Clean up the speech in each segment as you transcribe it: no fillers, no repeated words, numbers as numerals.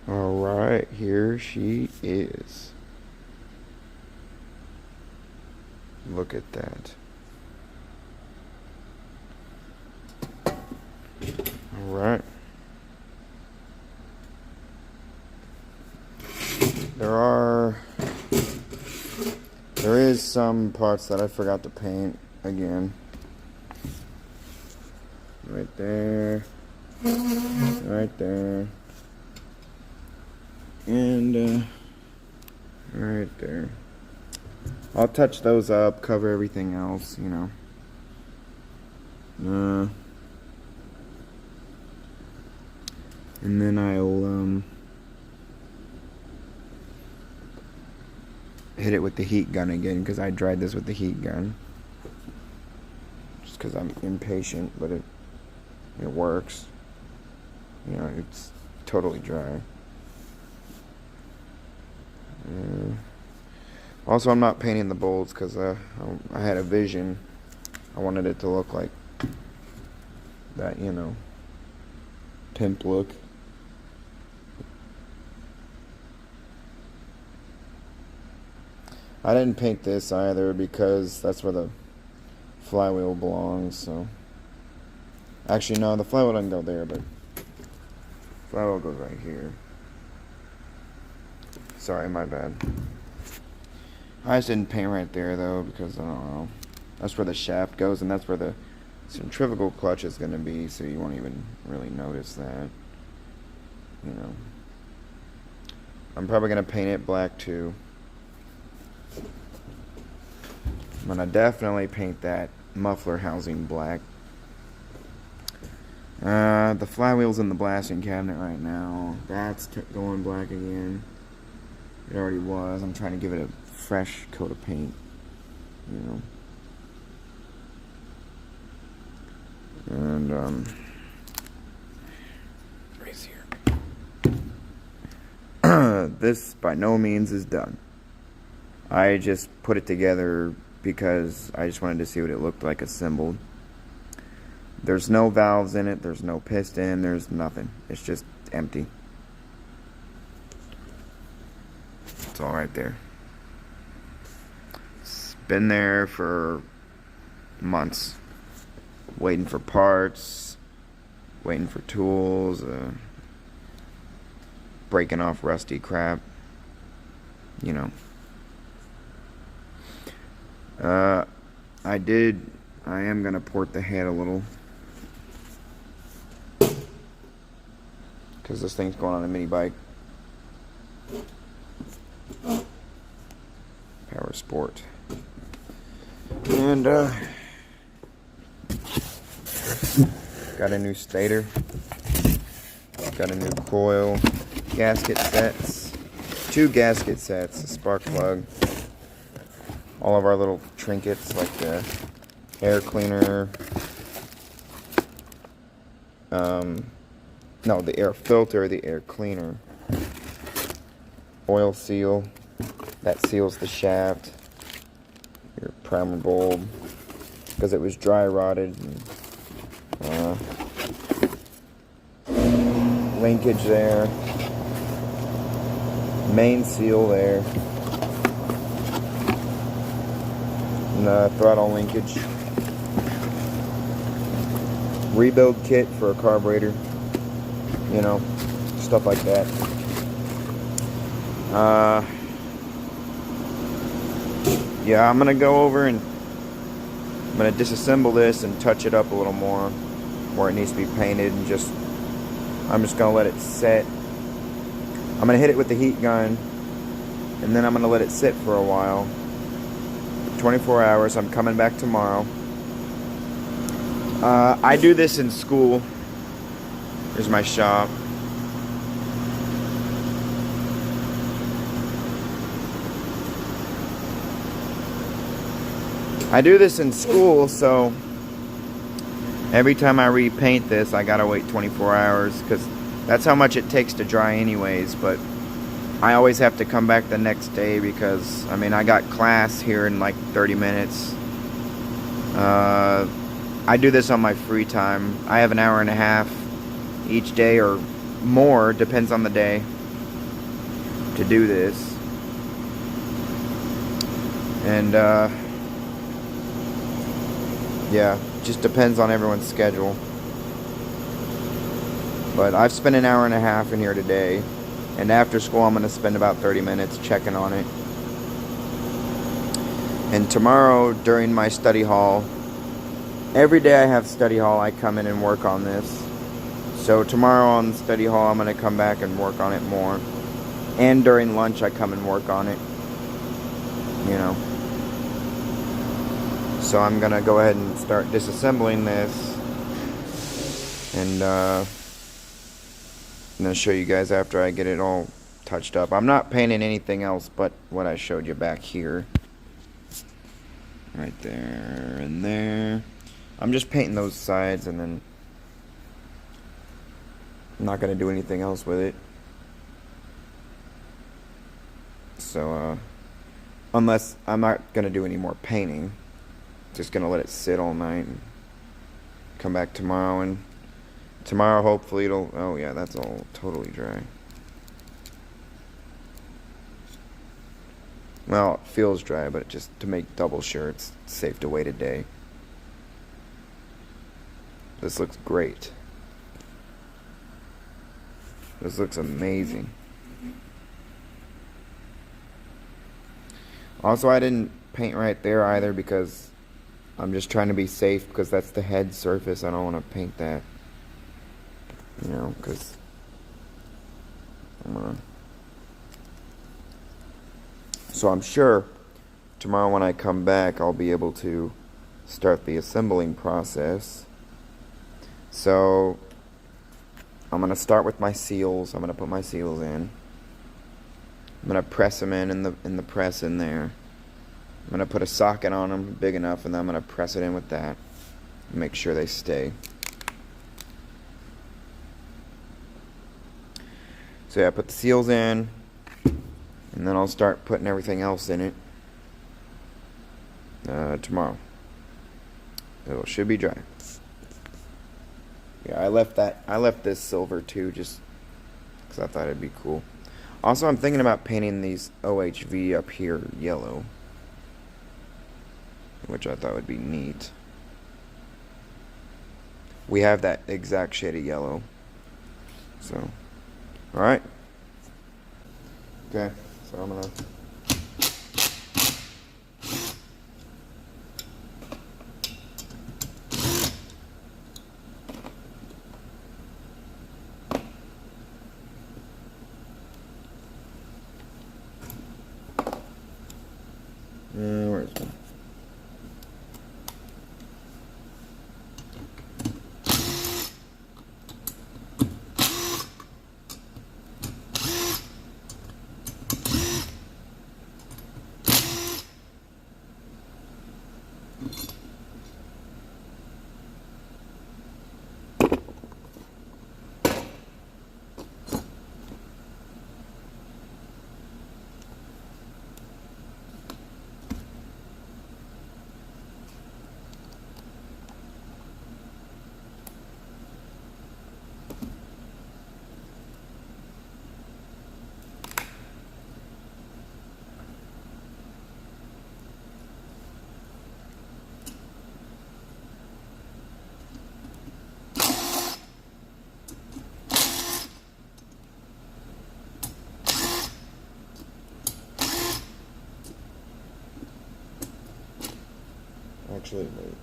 Alright, here she is. Look at that. Alright. There is some parts that I forgot to paint again. Right there. Right there. And right there. I'll touch those up, cover everything else, you know. And then I'll hit it with the heat gun again, because I dried this with the heat gun. Just because I'm impatient, but it works. You know, it's totally dry. Also, I'm not painting the bolts because I had a vision. I wanted it to look like that, you know, pimp look. I didn't paint this either because that's where the flywheel belongs, so. Actually, no, the flywheel doesn't go there, but flywheel goes right here. Sorry, my bad. I just didn't paint right there, though, because, I don't know. That's where the shaft goes, and that's where the centrifugal clutch is going to be, so you won't even really notice that. You know. I'm probably going to paint it black, too. I'm going to definitely paint that muffler housing black. The flywheel's in the blasting cabinet right now. That's going black again. It already was. I'm trying to give it a fresh coat of paint, you know. And right here. This by no means is done. I just put it together because I just wanted to see what it looked like assembled. There's no valves in it, there's no piston, there's nothing. It's just empty. It's all right there. It's been there for months. Waiting for parts, waiting for tools, breaking off rusty crap, you know. I am going to port the head a little. Because this thing's going on a mini bike. Powersport. And, got a new stator. Got a new coil. Gasket sets. 2 gasket sets. A spark plug. All of our little trinkets like the air cleaner. No, the air filter, the air cleaner. Oil seal. That seals the shaft. Your primer bulb. Because it was dry rotted. And, linkage there. Main seal there. And throttle linkage. Rebuild kit for a carburetor. You know, stuff like that. Yeah, I'm gonna go over and I'm gonna disassemble this and touch it up a little more where it needs to be painted, and I'm just gonna let it set. I'm gonna hit it with the heat gun, and then I'm gonna let it sit for a while. 24 hours. I'm coming back tomorrow. I do this in school. Here's my shop. I do this in school, so every time I repaint this, I gotta wait 24 hours because that's how much it takes to dry anyways. But I always have to come back the next day because, I mean, I got class here in like 30 minutes. I do this on my free time. I have an hour and a half each day or more, depends on the day. to do this. And yeah, just depends on everyone's schedule. But I've spent an hour and a half in here today, and after school I'm going to spend about 30 minutes checking on it. And tomorrow during my study hall, every day I have study hall, I come in and work on this. So tomorrow on study hall I'm going to come back and work on it more. And during lunch I come and work on it. You know. So I'm going to go ahead and start disassembling this. And I'm going to show you guys after I get it all touched up. I'm not painting anything else but what I showed you back here. Right there and there. I'm just painting those sides, and then I'm not going to do anything else with it. So, unless I'm not going to do any more painting. Just going to let it sit all night and come back tomorrow, and tomorrow hopefully it'll, oh yeah, that's all totally dry. Well, it feels dry, but just to make double sure it's safe to wait a day. This looks great. This looks amazing. Also, I didn't paint right there either because I'm just trying to be safe, because that's the head surface. I don't want to paint that. You know, because I'm gonna. So I'm sure tomorrow when I come back, I'll be able to start the assembling process. So I'm going to start with my seals. I'm going to put my seals in. I'm going to press them in the press in there. I'm going to put a socket on them big enough, and then I'm going to press it in with that. Make sure they stay. So yeah, I put the seals in, and then I'll start putting everything else in it tomorrow. It should be dry. Yeah, I left this silver too, just because I thought it'd be cool. Also, I'm thinking about painting these OHV up here yellow, which I thought would be neat. We have that exact shade of yellow. So, alright. Okay, so I'm gonna where's one? Actually, wait.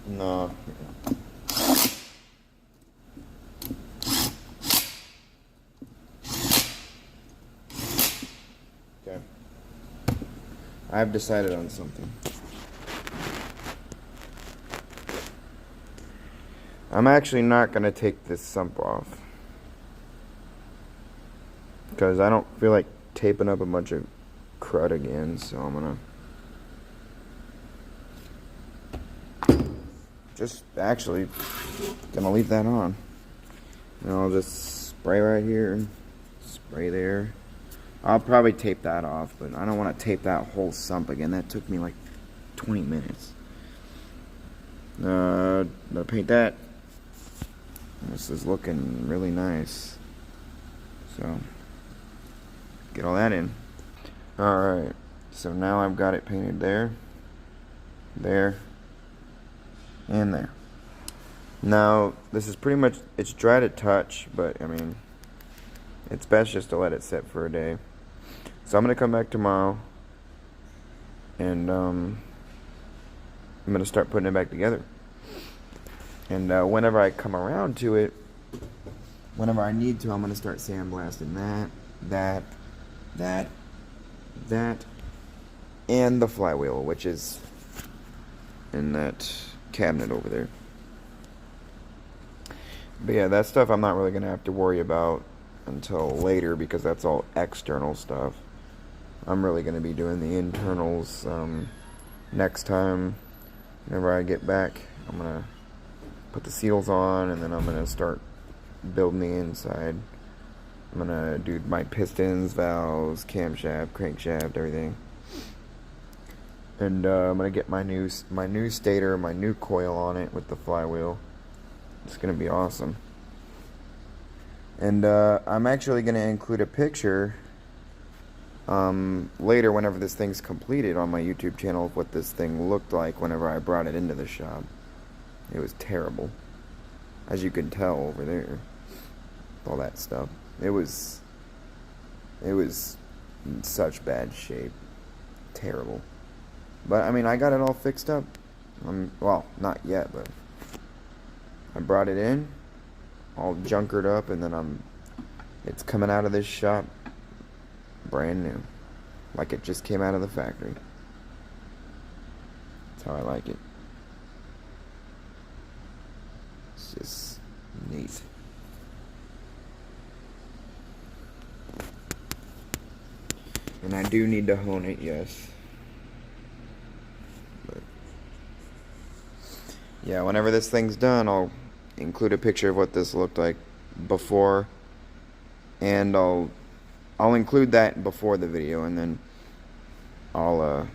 No. Okay. I've decided on something. I'm actually not going to take this sump off, because I don't feel like taping up a bunch of crud again, so I'm just actually gonna leave that on. And I'll just spray right here, spray there. I'll probably tape that off, but I don't want to tape that whole sump again. That took me like 20 minutes. gonna paint that. This is looking really nice. So, get all that in. Alright, so now I've got it painted there, there, and there. Now, this is pretty much, it's dry to touch, but I mean, it's best just to let it sit for a day. So I'm going to come back tomorrow, and I'm going to start putting it back together. And whenever I come around to it, whenever I need to, I'm going to start sandblasting that, and the flywheel, which is in that cabinet over there. But yeah, that stuff I'm not really going to have to worry about until later, because that's all external stuff. I'm really going to be doing the internals next time. Whenever I get back, I'm going to put the seals on, and then I'm going to start building the inside. I'm going to do my pistons, valves, camshaft, crankshaft, everything. And I'm going to get my new stator, my new coil on it with the flywheel. It's going to be awesome. And I'm actually going to include a picture later, whenever this thing's completed, on my YouTube channel of what this thing looked like whenever I brought it into the shop. It was terrible, as you can tell over there, all that stuff. It was in such bad shape. Terrible. But I mean, I got it all fixed up. Well, not yet, but I brought it in, all junkered up, and then it's coming out of this shop brand new, like it just came out of the factory. That's how I like it. It's just neat. And I do need to hone it, yes. But yeah, whenever this thing's done, I'll include a picture of what this looked like before, and I'll include that before the video, and then I'll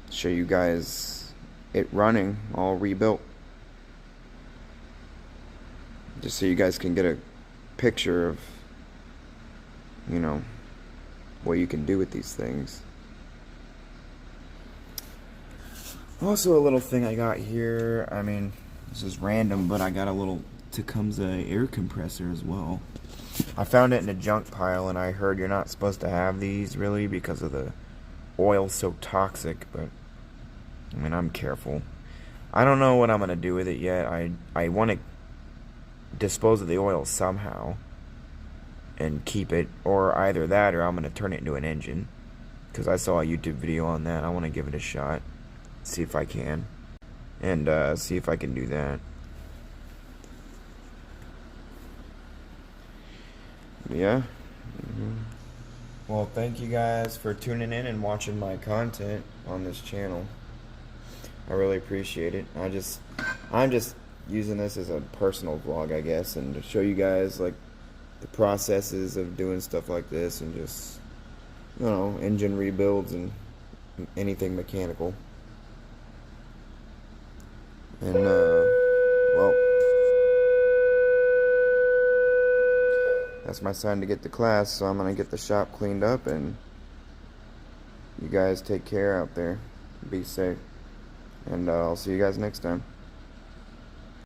show you guys it running, all rebuilt, just so you guys can get a picture of, you know, what you can do with these things. Also, a little thing I got here, I mean, this is random, but I got a little Tecumseh air compressor as well. I found it in a junk pile, and I heard you're not supposed to have these, really, because of the oil so toxic, but I mean, I'm careful. I don't know what I'm going to do with it yet. I want to dispose of the oil somehow and keep it, or either that, or I'm going to turn it into an engine, because I saw a YouTube video on that. I want to give it a shot, see if I can, and see if I can do that. Yeah. Well, thank you guys for tuning in and watching my content on this channel. I really appreciate it. I'm just using this as a personal vlog, I guess, and to show you guys like the processes of doing stuff like this, and just, you know, engine rebuilds and anything mechanical. And well, that's my sign to get to class, so I'm gonna get the shop cleaned up, and you guys take care out there. Be safe, and I'll see you guys next time.